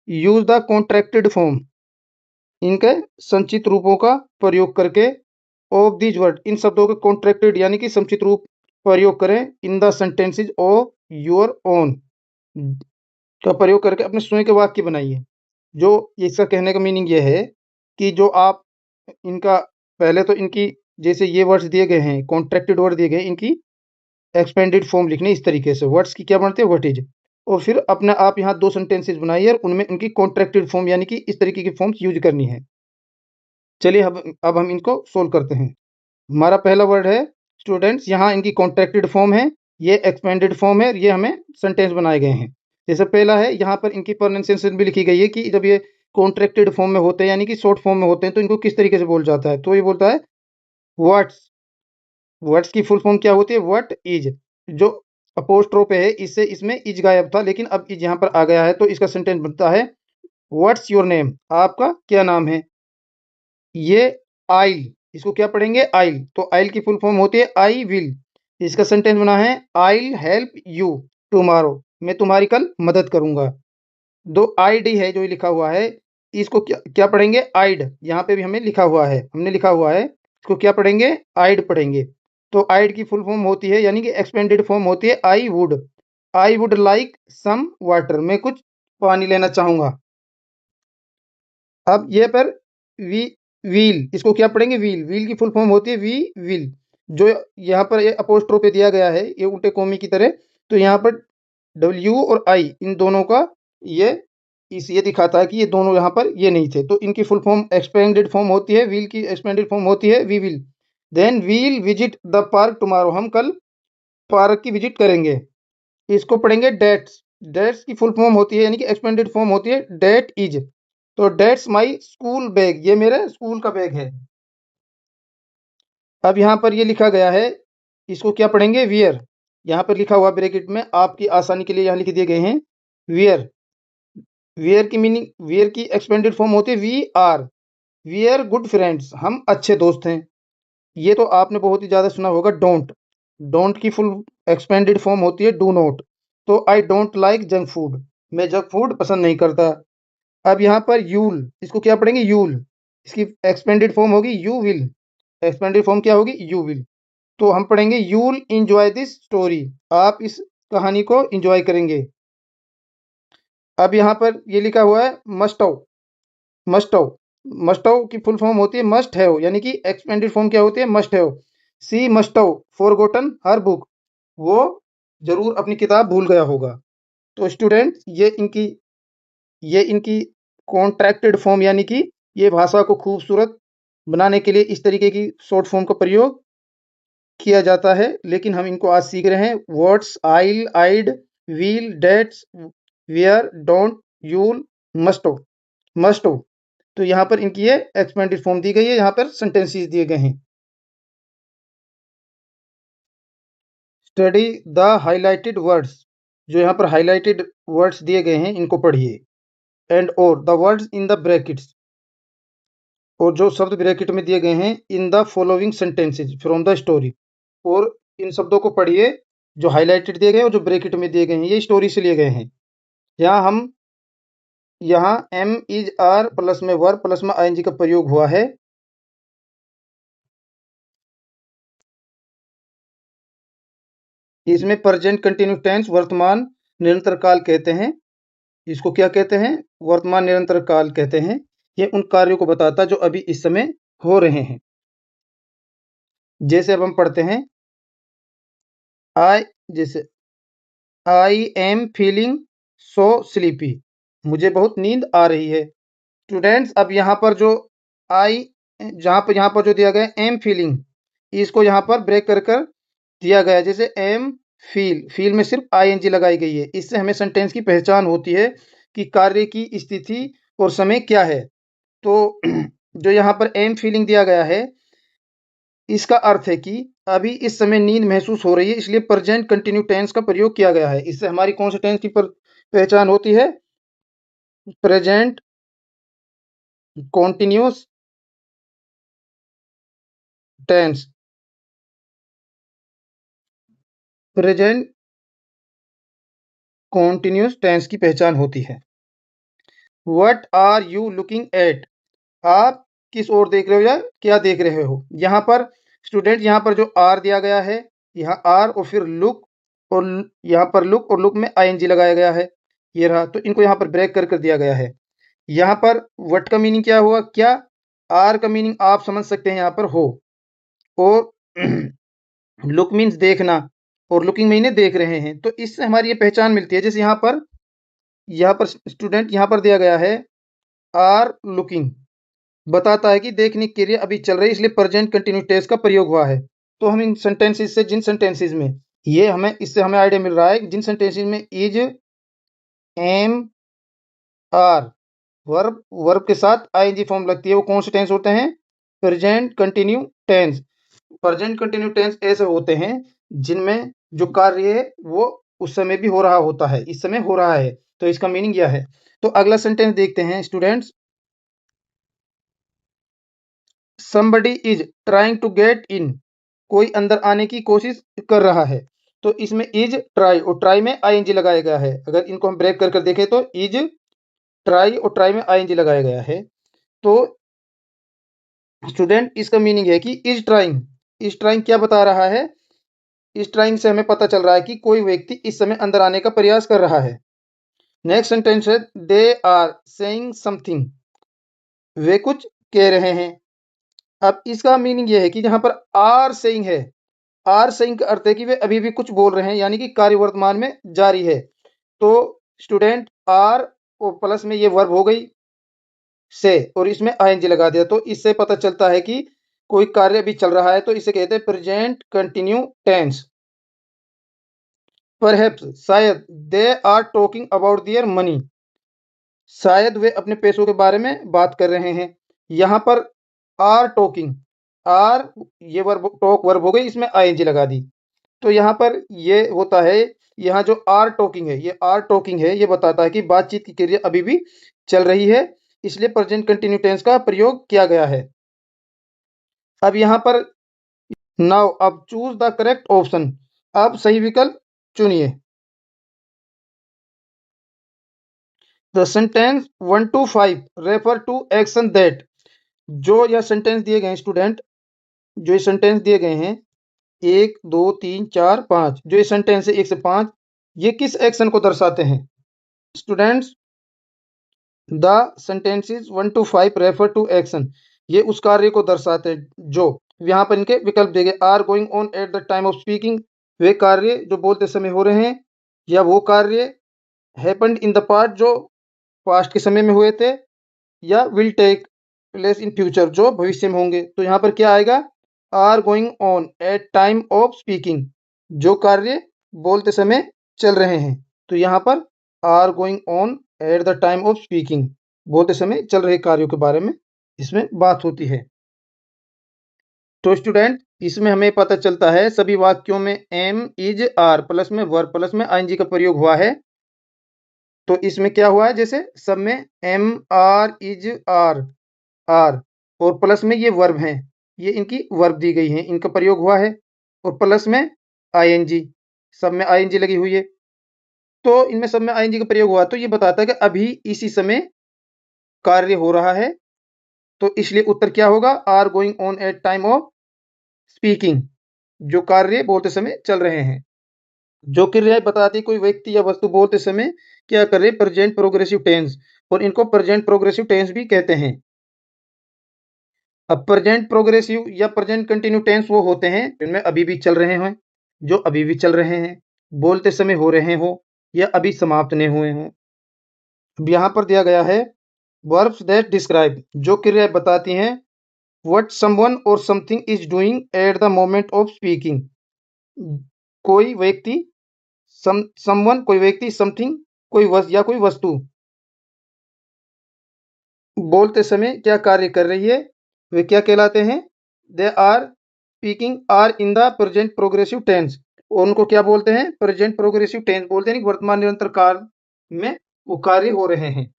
यूज द कॉन्ट्रैक्टेड फॉर्म, इनके संचित रूपों का प्रयोग करके। ऑफ दीज वर्ड, इन शब्दों के कॉन्ट्रैक्टेड यानी कि संचित रूप प्रयोग करें। In the sentences of your own, का प्रयोग करके अपने स्वयं के वाक्य बनाइए। जो इसका कहने का मीनिंग ये है कि जो आप इनका पहले तो इनकी जैसे ये वर्ड्स दिए गए हैं, कॉन्ट्रैक्टेड वर्ड दिए गए, इनकी एक्सपेंडेड फॉर्म लिखनी इस तरीके से, वर्ड्स की क्या बनते हैं, व्हाट इज, और फिर अपने आप यहाँ दो सेंटेंसेस बनाइए और उनमें उनकी कॉन्ट्रैक्टेड फॉर्म यानी कि इस तरीके की फॉर्म्स यूज करनी है। चलिए अब हम इनको सोल्व करते हैं। हमारा पहला वर्ड है स्टूडेंट्स, यहाँ इनकी कॉन्ट्रैक्टेड फॉर्म है, ये एक्सपेंडेड फॉर्म है, ये हमें सेंटेंस बनाए गए हैं। जैसे पहला है, यहाँ पर इनकी प्रोनाउंसिएशन भी लिखी गई है कि जब ये कॉन्ट्रैक्टेड फॉर्म में होते हैं यानी कि शॉर्ट फॉर्म में होते हैं तो इनको किस तरीके से बोल जाता है। तो ये बोलता है व्हाट्स। व्हाट्स की फुल फॉर्म क्या होती है? What is. जो अपोस्ट्रोफ है इससे इसमें इज गायब था, लेकिन अब इज यहाँ पर आ गया है तो इसका सेंटेंस बनता है व्हाट्स योर नेम, आपका क्या नाम है। ये आइल, इसको क्या पढ़ेंगे? आइल। तो आइल की फुल फॉर्म होती है आई विल। इसका सेंटेंस बना है आइल हेल्प यू टुमारो, मैं तुम्हारी कल मदद करूंगा। दो आईडी है जो ये लिखा हुआ है, इसको क्या क्या पढ़ेंगे? आइड। यहाँ पे भी हमें लिखा हुआ है, हमने लिखा हुआ है, इसको क्या पढ़ेंगे? आइड पढ़ेंगे। तो आइड की फुल फॉर्म होती है यानी कि एक्सपेंडेड फॉर्म होती है I would like some water, मैं कुछ पानी लेना चाहूंगा। अब ये पर वी व्हील, इसको क्या पढ़ेंगे? व्हील। व्हील की फुल फॉर्म होती है वी विल। जो यहाँ पर ये अपोस्ट्रोफ पे दिया गया है ये उल्टे कोमी की तरह, तो यहाँ पर डब्ल्यू और आई इन दोनों का ये ये दिखाता है कि ये दोनों यहाँ पर ये नहीं थे, तो इनकी फुल फॉर्म एक्सपेंडेड फॉर्म होती है, व्हील की एक्सपेंडेड फॉर्म होती है we will. Then we'll visit the park tomorrow, हम कल पार्क की विजिट करेंगे। इसको पढ़ेंगे डेट्स। डेट्स की फुल फॉर्म होती है यानी कि एक्सपेंडेड फॉर्म होती है डेट इज। तो डेट्स माई स्कूल बैग, ये मेरे स्कूल का बैग है। अब यहाँ पर ये लिखा गया है, इसको क्या पढ़ेंगे? वियर। यहाँ पर लिखा हुआ ब्रैकेट में आपकी आसानी के लिए यहाँ लिख दिए गए हैं वियर। वियर की मीनिंग, वियर की एक्सपेंडेड फॉर्म होती है we are. We are good friends, हम अच्छे दोस्त हैं। ये तो आपने बहुत ही ज्यादा सुना होगा डोंट। डोंट की फुल एक्सपेंडेड फॉर्म होती है डू नॉट। तो I don't like junk food, मैं जंक फूड पसंद नहीं करता। अब यहाँ पर यूल, इसको क्या पढ़ेंगे? यूल। इसकी एक्सपेंडेड फॉर्म होगी यू विल। एक्सपेंडेड फॉर्म क्या होगी? You will. तो हम पढ़ेंगे यूल इंजॉय दिस स्टोरी, आप इस कहानी को इंजॉय करेंगे। अब यहाँ पर ये लिखा हुआ है must how. Must how, must how की फुल फॉर्म होती है मस्ट हैव, यानी कि एक्सपेंडेड फॉर्म क्या होती है? Must have. She must have forgotten her book, वो जरूर अपनी किताब भूल गया होगा। तो स्टूडेंट ये इनकी कॉन्ट्रैक्टेड फॉर्म यानी कि ये भाषा को खूबसूरत बनाने के लिए इस तरीके की शॉर्ट फॉर्म का प्रयोग किया जाता है। लेकिन हम इनको आज सीख रहे हैं words I'll I'd we'll that's we're don't you'll must must. तो यहाँ पर इनकी ये एक्सपेंडेड फॉर्म दी गई है, यहाँ पर सेंटेंसेस दिए गए हैं। स्टडी द हाइलाइटेड वर्ड्स, जो यहाँ पर हाइलाइटेड वर्ड्स दिए गए हैं इनको पढ़िए। एंड और the words in the brackets, और जो शब्द ब्रैकेट में दिए गए हैं in the following sentences from the story, और इन शब्दों को पढ़िए जो हाइलाइटेड दिए गए और जो ब्रैकेट में दिए गए हैं, ये स्टोरी से लिए गए हैं। यहाँ एम इज आर प्लस में वर्ब प्लस में आईएनजी का प्रयोग हुआ है। इसमें प्रेजेंट कंटिन्यूस टेंस वर्तमान निरंतर काल कहते हैं। इसको क्या कहते हैं? वर्तमान निरंतर काल कहते हैं। ये उन कार्यों को बताता है जो अभी इस समय हो रहे हैं। जैसे अब हम पढ़ते हैं आई, जैसे I am feeling so sleepy, मुझे बहुत नींद आ रही है। स्टूडेंट्स अब यहाँ पर जो आई, यहाँ पर जो दिया गया है एम फीलिंग, इसको यहाँ पर ब्रेक कर कर दिया गया है। जैसे एम फील, फील में सिर्फ आईएनजी लगाई गई है। इससे हमें सेंटेंस की पहचान होती है कि कार्य की स्थिति और समय क्या है। तो जो यहाँ पर एम फीलिंग दिया गया है, इसका अर्थ है कि अभी इस समय नींद महसूस हो रही है, इसलिए प्रेजेंट कंटिन्यू टेंस का प्रयोग किया गया है। इससे हमारी कौन से टेंस की पहचान होती है? Present continuous tense. Present continuous tense की पहचान होती है। What are you looking at, आप किस ओर देख रहे हो या क्या देख रहे हो। यहाँ पर स्टूडेंट, यहाँ पर जो आर दिया गया है, यहाँ आर और फिर लुक, और यहाँ पर लुक और लुक में आईएनजी लगाया गया है, ये रहा। तो इनको यहाँ पर ब्रेक कर कर दिया गया है। यहाँ पर व्हाट का मीनिंग क्या हुआ? क्या। आर का मीनिंग आप समझ सकते हैं यहाँ पर हो, और लुक मीन्स देखना, और लुकिंग मीने देख रहे हैं। तो इससे हमारी ये पहचान मिलती है। जैसे यहाँ पर स्टूडेंट यहाँ पर दिया गया है आर लुकिंग, बताता है कि देखने की क्रिया अभी चल रही है, इसलिए प्रेजेंट कंटिन्यूस टेंस का प्रयोग हुआ है। तो हम इन सेंटेंसेस से, जिन सेंटेंसेस में ये हमें, इससे हमें आइडिया मिल रहा है, जिन सेंटेंसेस में इज, एम, आर, वर्ब के साथ आईएनजी फॉर्म लगती है, वो कौन से टेंस होते हैं? Present continue tense. Present continue tense ऐसे होते हैं जिनमें जो कार्य है वो उस समय भी हो रहा होता है, इस समय हो रहा है। तो इसका मीनिंग यह है। तो अगला सेंटेंस देखते हैं students. somebody is trying to get in, कोई अंदर आने की कोशिश कर रहा है। तो इसमें इज, ट्राई, और ट्राई में आईएनजी लगाया गया है। अगर इनको हम ब्रेक कर कर देखें तो इज, ट्राई और ट्राई में आईएनजी लगाया गया है। तो स्टूडेंट इसका मीनिंग है कि इज ट्राइंग क्या बता रहा है? इज ट्राइंग से हमें पता चल रहा है कि कोई व्यक्ति इस समय अंदर आने का प्रयास कर रहा है। नेक्स्ट सेंटेंस है दे आर सेइंग समथिंग, वे कुछ कह रहे हैं। अब इसका मीनिंग ये है कि जहां पर आर सेइंग है, आर सेइंग का अर्थ है कि वे अभी भी कुछ बोल रहे हैं, यानी कि कार्य वर्तमान में जारी है। तो स्टूडेंट आर और प्लस में ये वर्ब हो गई से, और इसमें आईएनजी लगा दिया, तो इससे पता चलता है कि कोई कार्य भी चल रहा है। तो इसे कहते हैं प्रेजेंट कंटिन्यू टेंस। परहैप्स, शायद, they are talking about their money, शायद वे अपने पैसों के बारे में बात कर रहे हैं। यहाँ पर आर टॉकिंग, आर ये वर्ब, टॉक वर्ब हो गई, इसमें आईएनजी लगा दी। तो यहाँ पर ये होता है, यहाँ जो आर टॉकिंग है, ये आर टॉकिंग है, ये बताता है कि बातचीत की क्रिया अभी भी चल रही है, इसलिए प्रेजेंट कंटिन्यू टेंस का प्रयोग किया गया है। अब यहाँ पर नाउ, अब चूज द करेक्ट ऑप्शन, अब सही विकल्प चुनिए। The sentence 1 to 5 refer to action that, जो यह सेंटेंस दिए गए हैं स्टूडेंट, जो ये सेंटेंस दिए गए हैं 1 2 3 4 5, जो ये सेंटेंस है 1 से 5, ये किस एक्शन को दर्शाते हैं? Students, the sentences 1 to 5 refer to action, ये उस कार्य को दर्शाते हैं जो, यहाँ पर इनके विकल्प दिए गए, are going on at the time of speaking, वे कार्य जो बोलते समय हो रहे हैं, या वो कार्य हैपेंड इन द पास्ट, जो पास्ट के समय में हुए थे, या will take place in future, जो भविष्य में होंगे। तो यहाँ पर क्या आएगा? Are going on at time of speaking, जो कार्य बोलते समय चल रहे हैं। तो यहाँ पर are going on at the time of speaking, बोलते समय चल रहे कार्यों के बारे में इसमें बात होती है। तो स्टूडेंट, इसमें हमें पता चलता है सभी वाक्यों में एम, इज, आर प्लस में वर्ब प्लस में आईएनजी का प्रयोग हुआ है। तो इसमें क्या हुआ है, जैसे सब में एम, आर, इज, आर और प्लस में ये वर्ब हैं, ये इनकी वर्ब दी गई हैं, इनका प्रयोग हुआ है, और प्लस में आईएनजी, सब में आईएनजी लगी हुई है। तो इनमें सब में आईएनजी का प्रयोग हुआ, तो ये बताता है कि अभी इसी समय कार्य हो रहा है। तो इसलिए उत्तर क्या होगा? Are going on at time of speaking, जो कार्य बोलते समय चल रहे हैं। जो क्रियाएं बताती है कोई व्यक्ति या वस्तु बोलते समय क्या कर रहे, प्रेजेंट प्रोग्रेसिव टेंस, और इनको प्रेजेंट प्रोग्रेसिव टेंस भी कहते हैं। अब प्रेजेंट प्रोग्रेसिव या प्रेजेंट कंटिन्यू टेंस वो होते हैं जिनमें अभी भी चल रहे हैं, जो अभी भी चल रहे हैं, बोलते समय हो रहे हो, या अभी समाप्त नहीं हुए हों। अब यहाँ पर दिया गया है वर्ब्स दैट डिस्क्राइब, जो क्रियाएं बताती हैं व्हाट समवन और something is doing at the moment of speaking, कोई व्यक्ति, समवन कोई व्यक्ति, समथिंग कोई या कोई वस्तु बोलते समय क्या कार्य कर रही है, वे क्या कहलाते हैं? They are speaking are in the present progressive tense, उनको क्या बोलते हैं? प्रेजेंट प्रोग्रेसिव टेंस बोलते हैं, वर्तमान निरंतर काल में वो कार्य हो रहे हैं।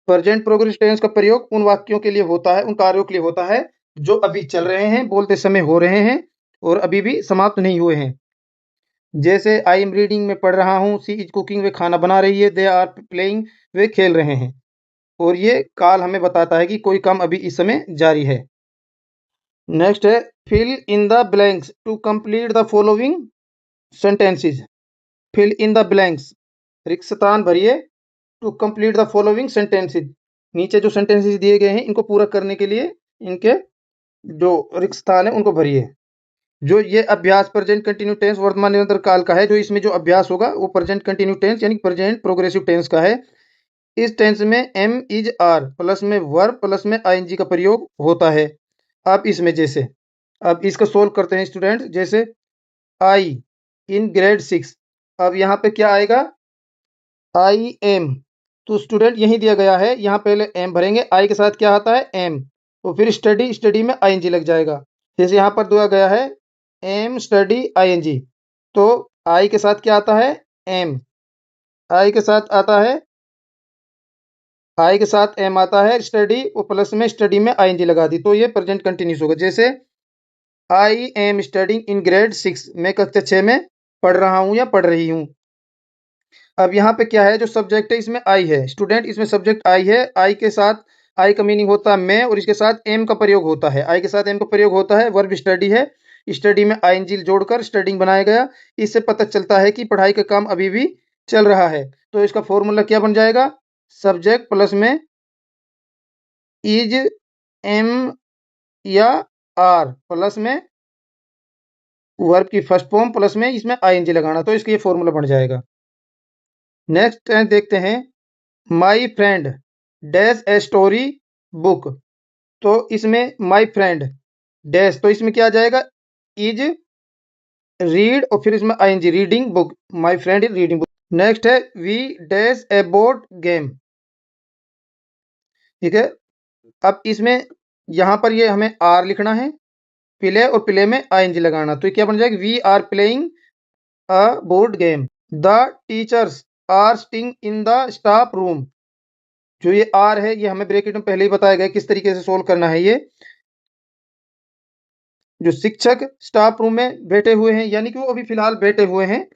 प्रेजेंट प्रोग्रेसिव टेंस का प्रयोग उन वाक्यों के लिए होता है, उन कार्यों के लिए होता है जो अभी चल रहे हैं, बोलते समय हो रहे हैं, और अभी भी समाप्त नहीं हुए हैं। जैसे आई एम रीडिंग, में पढ़ रहा हूँ, सी इज कुकिंग, वे खाना बना रही है, दे आर प्लेइंग, वे खेल रहे हैं। और ये काल हमें बताता है कि कोई काम अभी इस समय जारी है। नेक्स्ट है fill in the blanks to complete the following sentences. Fill in the blanks, रिक्त स्थान भरिए, to complete the following sentences, नीचे जो सेंटेंसेस दिए गए हैं इनको पूरा करने के लिए इनके जो रिक्त स्थान है उनको भरिए। जो ये अभ्यास प्रेजेंट कंटिन्यू टेंस वर्तमान निरंतर काल का है, जो इसमें जो अभ्यास होगा वो प्रेजेंट कंटिन्यू टेंस यानी प्रेजेंट प्रोग्रेसिव टेंस का है। इस टेंस में एम इज आर प्लस में वर्ब प्लस में आईएनजी का प्रयोग होता है। अब इसमें जैसे अब इसको सोल्व करते हैं स्टूडेंट। जैसे आई इन ग्रेड 6, अब यहाँ पे क्या आएगा? I am. तो स्टूडेंट यही दिया गया है, यहाँ पहले एम भरेंगे, आई के साथ क्या आता है? एम। तो फिर स्टडी, स्टडी में आईएनजी लग जाएगा। जैसे यहाँ पर दिया गया है एम स्टडी आईएनजी, तो आई के साथ क्या आता है? एम। आई के साथ आता है, आई के साथ एम आता है, स्टडी और प्लस में स्टडी में आईएनजी लगा दी, तो ये प्रेजेंट कंटिन्यूस होगा। जैसे I am studying in grade 6, मैं कक्षा 6 में पढ़ रहा हूँ या पढ़ रही हूँ। अब यहाँ पे क्या है? जो सब्जेक्ट है इसमें आई है स्टूडेंट, इसमें सब्जेक्ट आई है। आई के साथ, आई का मीनिंग होता है मैं, और इसके साथ एम का प्रयोग होता है। आई के साथ एम का प्रयोग होता है। वर्ब स्टडी है, स्टडी में आईएनजी जोड़कर स्टडिंग बनाया गया। इससे पता चलता है कि पढ़ाई का काम अभी भी चल रहा है। तो इसका फॉर्मूला क्या बन जाएगा? सब्जेक्ट प्लस में इज एम या आर प्लस में वर्ब की फर्स्ट फॉर्म प्लस में इसमें आईएनजी लगाना, तो इसका ये फॉर्मूला बन जाएगा। नेक्स्ट देखते हैं, my friend dash a story book. तो इसमें माई फ्रेंड डैश, तो इसमें क्या आ जाएगा? इज रीड और फिर इसमें ING, reading book, my friend is reading book. Next है we dash a board game. ठीक है, अब इसमें यहाँ पर ये हमें आर लिखना है, प्ले और प्ले में आईएनजी लगाना, तो ये क्या बन जाएगा? We are playing a board game. The teachers are sitting in the staff room. जो ये आर है ये हमें ब्रैकेट में पहले ही बताया गया किस तरीके से सोल्व करना है। ये जो शिक्षक स्टाफ रूम में बैठे हुए हैं, यानी कि वो अभी फिलहाल बैठे हुए हैं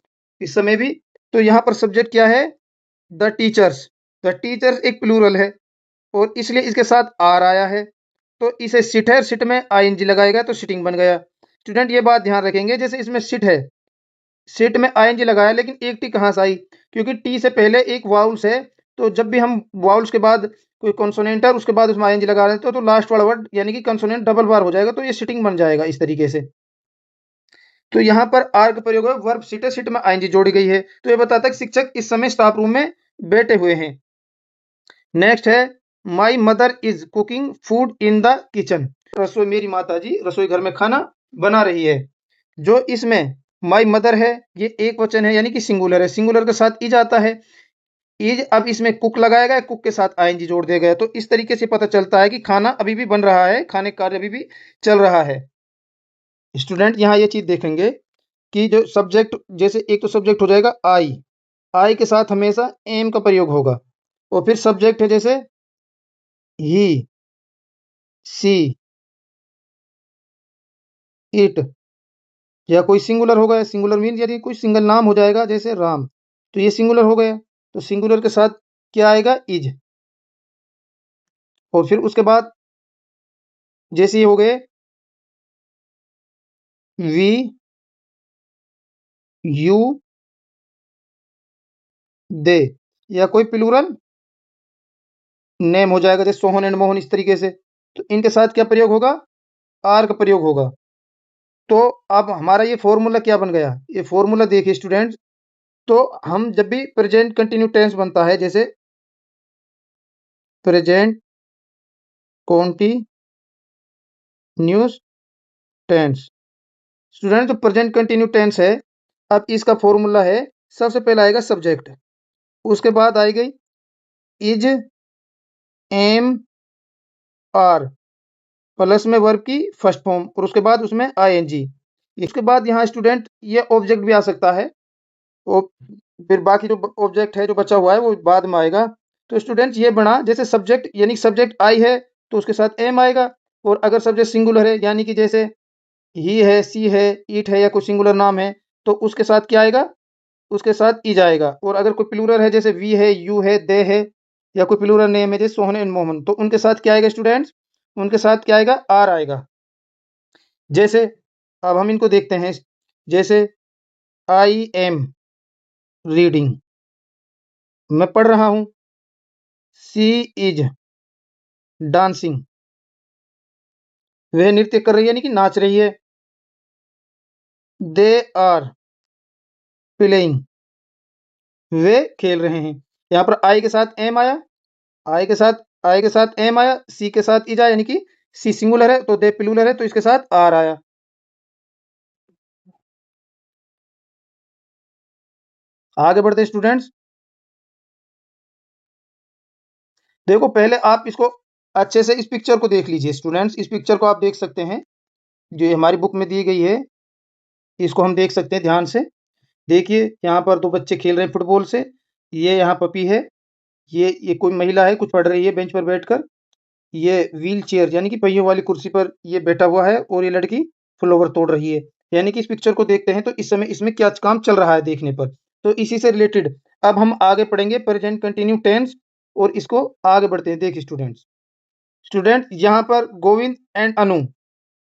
इस समय भी। तो यहाँ पर सब्जेक्ट क्या है? The teachers. द टीचर्स एक प्लूरल है और इसलिए इसके साथ आर आया है, तो इसे सिट है, सिट में आईएनजी लगाएगा तो सिटिंग बन गया। स्टूडेंट ये बात ध्यान रखेंगे, जैसे इसमें सिट है, सिट में आईएनजी लगाया, लेकिन एक टी कहाँ से आई? क्योंकि टी से पहले एक वाउल्स है, तो जब भी हम वाउल्स के बाद कोई कॉन्सोनेंट है उसके बाद उसमें आईएनजी लगा रहे हैं, तो लास्ट वाला वर्ड यानी कि कंसोनेंट डबल बार हो जाएगा, तो ये सिटिंग बन जाएगा इस तरीके से। तो यहाँ पर आर का प्रयोग है, वर्ब सिट है, सिट में आईएनजी जोड़ी गई है, तो ये बताता है कि शिक्षक इस समय स्टाफ रूम में बैठे हुए हैं। नेक्स्ट है my mother is cooking food in the kitchen. रसोई, मेरी माता जी रसोई घर में खाना बना रही है। जो इसमें माई मदर है ये एक वचन है, यानी कि सिंगुलर है, सिंगुलर के साथ इज आता है। इज, अब इसमें कुक लगाया गया, कुक के साथ आईएनजी जोड़ दिया गया, तो इस तरीके से पता चलता है कि खाना अभी भी बन रहा है, खाने का कार्य अभी भी चल रहा है। स्टूडेंट यहाँ ये चीज देखेंगे कि जो सब्जेक्ट, जैसे एक तो सब्जेक्ट हो जाएगा आई, आई के साथ हमेशा एम का प्रयोग होगा, और फिर सब्जेक्ट है जैसे ही, सी, इट, या कोई सिंगुलर होगा, सिंगुलर मीन यदि कोई सिंगल नाम हो जाएगा जैसे राम, तो ये सिंगुलर हो गया, तो सिंगुलर के साथ क्या आएगा? इज। और फिर उसके बाद जैसे ये हो गए वी, यू, दे, या कोई प्लूरल नेम हो जाएगा जैसे सोहन एंड मोहन, इस तरीके से, तो इनके साथ क्या प्रयोग होगा? आर का प्रयोग होगा। तो अब हमारा ये फॉर्मूला क्या बन गया? ये फॉर्मूला देखिए स्टूडेंट, तो हम जब भी प्रेजेंट कंटिन्यू टेंस बनता है, जैसे प्रेजेंट कॉन्टिन्यूस टेंस, स्टूडेंट जो प्रेजेंट कंटिन्यू टेंस है, अब इसका फॉर्मूला है, सबसे पहले आएगा सब्जेक्ट, उसके बाद आएगी इज एम आर प्लस में वर्ब की फर्स्ट फॉर्म, और उसके बाद उसमें आईएनजी। इसके बाद यहाँ स्टूडेंट ये ऑब्जेक्ट भी आ सकता है, और फिर बाकी जो ऑब्जेक्ट है जो बचा हुआ है वो बाद में आएगा। तो स्टूडेंट ये बना, जैसे सब्जेक्ट यानी सब्जेक्ट आई है तो उसके साथ एम आएगा, और अगर सब्जेक्ट सिंगुलर है यानी कि जैसे ही है, सी है, ईट है, या कोई सिंगुलर नाम है, तो उसके साथ क्या आएगा? उसके साथ ई जाएगा। और अगर कोई प्लूरल है जैसे वी है, यू है, दे है, या कोई प्लूरल नेम है जैसे सोहन एंड मोहन, तो उनके साथ क्या आएगा स्टूडेंट्स? उनके साथ क्या आएगा? आर आएगा। जैसे अब हम इनको देखते हैं, जैसे आई एम रीडिंग, मैं पढ़ रहा हूं। सी इज डांसिंग, वह नृत्य कर रही है यानी कि नाच रही है। दे आर प्लेइंग, वे खेल रहे हैं, यहाँ पर आई के साथ एम आया, आई के साथ एम आया, सी के साथ इज आया, यानी कि सी सिंगुलर है तो दे प्लूरल है, तो इसके साथ आर आया। आगे बढ़ते हैं स्टूडेंट्स। देखो पहले आप इसको अच्छे से इस पिक्चर को देख लीजिए स्टूडेंट्स। इस पिक्चर को आप देख सकते हैं, जो ये हमारी बुक में दी गई है, इसको हम देख सकते हैं ध्यान से। देखिए यहाँ पर दो बच्चे खेल रहे हैं फुटबॉल से। ये यहाँ पपी है, ये कोई महिला है, कुछ पढ़ रही है बेंच पर बैठकर। ये व्हील चेयर यानी कि पहियों वाली कुर्सी पर ये बैठा हुआ है, और ये लड़की फ्लावर तोड़ रही है। यानी कि इस पिक्चर को देखते हैं तो इस समय इसमें क्या काम चल रहा है देखने पर, तो इसी से रिलेटेड अब हम आगे पढ़ेंगे प्रेजेंट कंटिन्यू टेंस, और इसको आगे बढ़ते हैं। देखिए स्टूडेंट्स, यहाँ पर गोविंद एंड अनु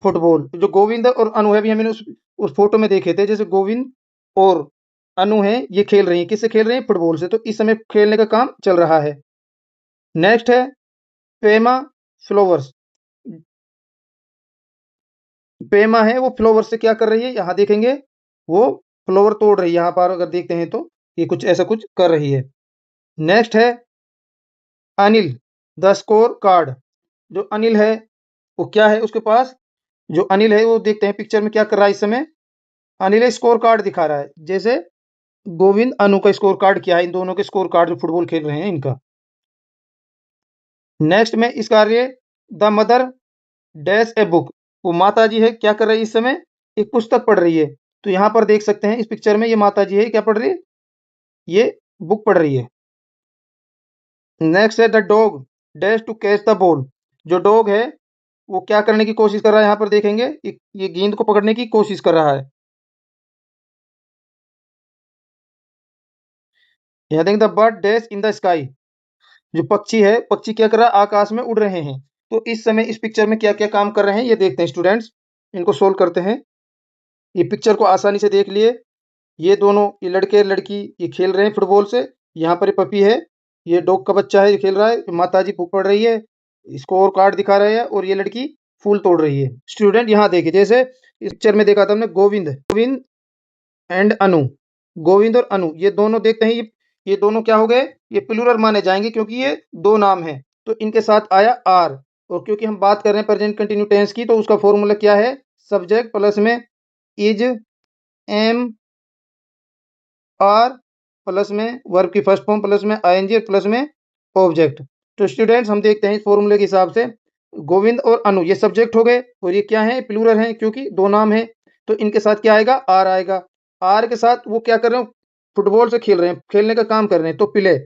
फुटबॉल, जो गोविंद और अनु है, अभी हमने उस फोटो में देखे थे, जैसे गोविंद और अनु है, ये खेल रही है, किससे खेल रहे हैं? फुटबॉल से। तो इस समय खेलने का काम चल रहा है। नेक्स्ट है पेमा फ्लोवर्स। पेमा है वो फ्लोवर से क्या कर रही है, यहाँ देखेंगे वो फ्लोवर तोड़ रही है। यहाँ पर अगर देखते हैं तो ये कुछ ऐसा कुछ कर रही है। नेक्स्ट है अनिल द स्कोर कार्ड। जो अनिल है वो क्या है उसके पास, जो अनिल है वो देखते हैं पिक्चर में क्या कर रहा है इस समय। अनिल स्कोर कार्ड दिखा रहा है, जैसे गोविंद अनु का स्कोर कार्ड क्या है, इन दोनों के स्कोर कार्ड जो फुटबॉल खेल रहे हैं इनका। नेक्स्ट में इस कार्य the mother dash a book. वो माता जी है, क्या कर रही है इस समय, एक पुस्तक पढ़ रही है। तो यहाँ पर देख सकते हैं इस पिक्चर में ये माता जी है, क्या पढ़ रही है, ये बुक पढ़ रही है। नेक्स्ट है the dog dash to catch the ball. जो डॉग है वो क्या करने की कोशिश कर रहा है, यहाँ पर देखेंगे ये गेंद को पकड़ने की कोशिश कर रहा है। यहाँ देखें the bird dash in the sky. जो पक्षी है, पक्षी क्या कर रहा है, आकाश में उड़ रहे हैं। तो इस समय इस पिक्चर में क्या क्या काम कर रहे हैं ये देखते हैं स्टूडेंट्स, इनको सोल्व करते हैं। ये पिक्चर को आसानी से देख लिए। ये दोनों, ये लड़के लड़की, ये खेल रहे हैं फुटबॉल से। यहाँ पर ये पपी है, ये डॉग का बच्चा है, ये खेल रहा है। माता जी बुक पढ़ रही है, स्कोर कार्ड दिखा रहे हैं, और ये लड़की फूल तोड़ रही है। स्टूडेंट यहाँ देखिए, जैसे इस पिक्चर में देखा था हमने गोविंद गोविंद एंड अनु, गोविंद और अनु, ये दोनों देखते हैं, ये दोनों क्या हो गए, ये प्लूरल माने जाएंगे क्योंकि ये दो नाम हैं। तो इनके साथ आया आर, और क्योंकि हम बात कर रहे हैं प्रेजेंट कंटिन्यू टेंस की, तो उसका फॉर्मूला क्या है, सब्जेक्ट प्लस में इज, एम, आर, प्लस में वर्ब की फर्स्ट फॉर्म, प्लस में आईएनजी, और प्लस में ऑब्जेक्ट। तो स्टूडेंट्स हम देखते हैं इस फॉर्मूले के हिसाब से, गोविंद और अनु ये सब्जेक्ट हो गए, और ये क्या है, प्लूरल है क्योंकि दो नाम है। तो इनके साथ क्या आएगा, आर आएगा। आर के साथ वो क्या कर रहे हो, फुटबॉल से खेल रहे हैं, खेलने का काम कर रहे हैं। तो प्ले,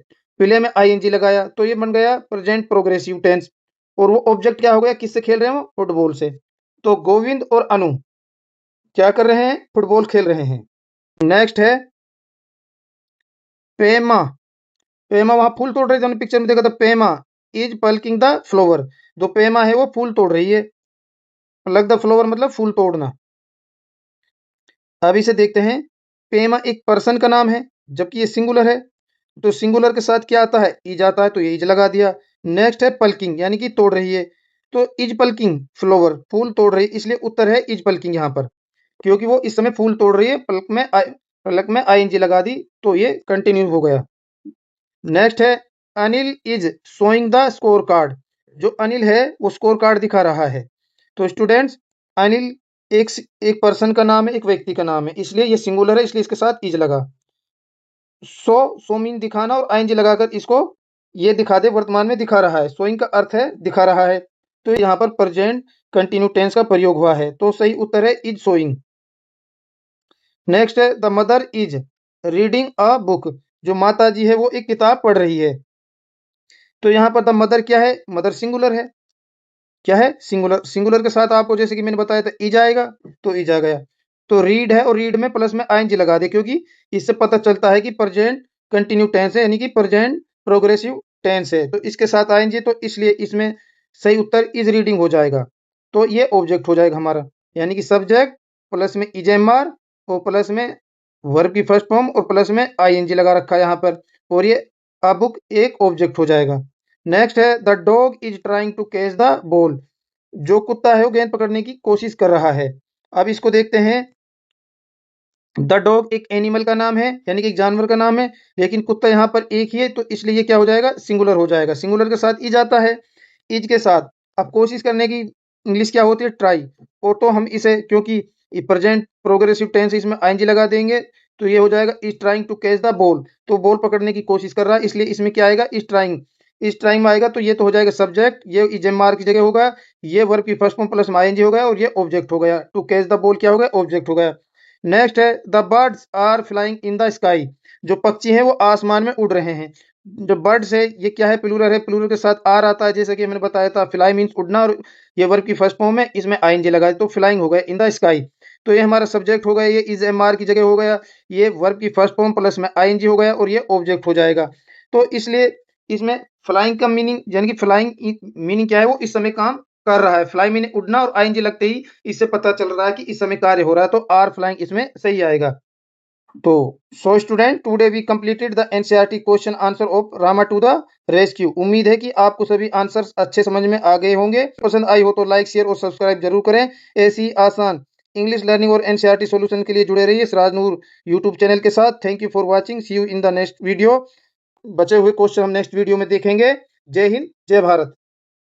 प्ले में आईएनजी लगाया, तो ये बन गया प्रेजेंट प्रोग्रेसिव टेंस। और वो ऑब्जेक्ट क्या हो गया, किससे खेल रहे हैं, वो फुटबॉल से। तो गोविंद और अनु क्या कर रहे हैं, फुटबॉल खेल रहे हैं। नेक्स्ट है पेमा। पेमा वहां फूल तोड़ रही थी, हमने पिक्चर में देखा था। Pema is plucking the flower. जो पेमा है वो फूल तोड़ रही है। प्लग द फ्लावर मतलब फूल तोड़ना। अब इसे देखते हैं। पेमा एक पर्सन का नाम है, जबकि ये सिंगुलर है। तो सिंगुलर के साथ क्या आता है, इज आता है, तो ये इज लगा दिया। नेक्स्ट है पल्किंग, यानी कि तोड़ रही है। तो इज पल्किंग फ्लावर, फूल तोड़ रही है, इसलिए उत्तर है इज पल्किंग यहाँ पर, क्योंकि वो इस समय फूल तोड़ रही है। पलक में आईएनजी लगा दी, तो ये कंटिन्यू हो गया। नेक्स्ट है Anil is showing the score card. जो अनिल है वो स्कोर कार्ड दिखा रहा है। तो स्टूडेंट्स, अनिल एक एक पर्सन का नाम है, एक व्यक्ति का नाम है, इसलिए ये सिंगुलर है, इसलिए इसके साथ इज लगा। सो मीन दिखाना, और आईएनजी लगाकर इसको ये दिखा दे, वर्तमान में दिखा रहा है। शोइंग का अर्थ है दिखा रहा है, तो यहाँ पर प्रेजेंट कंटिन्यू टेंस का प्रयोग हुआ है, तो सही उत्तर है इज शोइंग। नेक्स्ट है the mother is reading a book. जो माता जी है वो एक किताब पढ़ रही है। तो यहाँ पर द मदर क्या है, मदर सिंगुलर है, क्या है, सिंगुलर। सिंगुलर के साथ आपको जैसे कि मैंने बताया था इज आएगा, तो इज आ गया। तो रीड है, और रीड में प्लस में आईएनजी लगा दे, क्योंकि इससे पता चलता है कि प्रेजेंट कंटिन्यू टेंस है, यानी कि प्रेजेंट प्रोग्रेसिव टेंस है। तो इसके साथ आईएनजी, तो इसलिए इसमें सही उत्तर इज रीडिंग हो जाएगा। तो ये ऑब्जेक्ट हो जाएगा हमारा, यानी कि सब्जेक्ट प्लस में इज एम आर, और प्लस में वर्ब की फर्स्ट फॉर्म, और प्लस में आईएनजी लगा रखा है यहाँ पर, और ये अ बुक एक ऑब्जेक्ट हो जाएगा। नेक्स्ट है the dog is trying to catch the ball. जो कुत्ता है वो गेंद पकड़ने की कोशिश कर रहा है। अब इसको देखते हैं, द डॉग एक एनिमल का नाम है, यानी कि एक जानवर का नाम है, लेकिन कुत्ता यहाँ पर एक ही है, तो इसलिए ये क्या हो जाएगा, सिंगुलर हो जाएगा। सिंगुलर के साथ इज आता है, इज के साथ अब कोशिश करने की इंग्लिश क्या होती है, ट्राई। और तो हम इसे, क्योंकि प्रेजेंट प्रोग्रेसिव टेंस, इसमें आईएनजी लगा देंगे, तो ये हो जाएगा is trying to catch the ball, तो बॉल पकड़ने की कोशिश कर रहा है, इसलिए इसमें क्या आएगा, इज ट्राइंग। इज ट्राइंग में आएगा तो ये तो हो जाएगा सब्जेक्ट, ये इज एम आर की जगह होगा, ये वर्ब की फर्स्ट फॉर्म प्लस में आईएनजी हो गया, और ये ऑब्जेक्ट हो गया, टू कैच द बॉल क्या हो गया, ऑब्जेक्ट हो गया। नेक्स्ट है the birds are flying in the sky, जो पक्षी हैं वो आसमान में उड़ रहे हैं। जो बर्ड्स है ये क्या है, प्लूरल है, प्लूरल के साथ आर आता है, जैसे कि मैंने बताया था, फ्लाई मीन्स उड़ना, और ये वर्ब की फर्स्ट फॉर्म है, इसमें आईएनजी लगा तो फ्लाइंग हो गया इन द स्काई। तो ये हमारा सब्जेक्ट हो गया, ये इज एम आर की जगह हो गया, ये वर्ब की फर्स्ट फॉर्म प्लस में आईएनजी हो गया, और ये ऑब्जेक्ट हो जाएगा। तो इसलिए इसमें फ्लाइंग का मीनिंग, यानी कि फ्लाइंग मीनिंग क्या है, वो इस समय काम कर रहा है। फ्लाई मीनिंग उड़ना, और आईएनजी लगते ही इससे पता चल रहा है कि इस समय कार्य हो रहा है, तो आर फ्लाइंग इसमें सही आएगा। तो so student, today we completed the NCERT question answer of Rama to the rescue. उम्मीद है कि आपको सभी आंसर्स अच्छे समझ में आ गए होंगे। पसंद आई हो तो लाइक, शेयर और सब्सक्राइब जरूर करें। ऐसी आसान इंग्लिश लर्निंग और एनसीईआरटी सॉल्यूशन के लिए जुड़े रहिए सिराज नूर यूट्यूब चैनल के साथ। Thank you for watching, see you in the next video. बचे हुए क्वेश्चन हम नेक्स्ट वीडियो में देखेंगे। जय हिंद, जय भारत।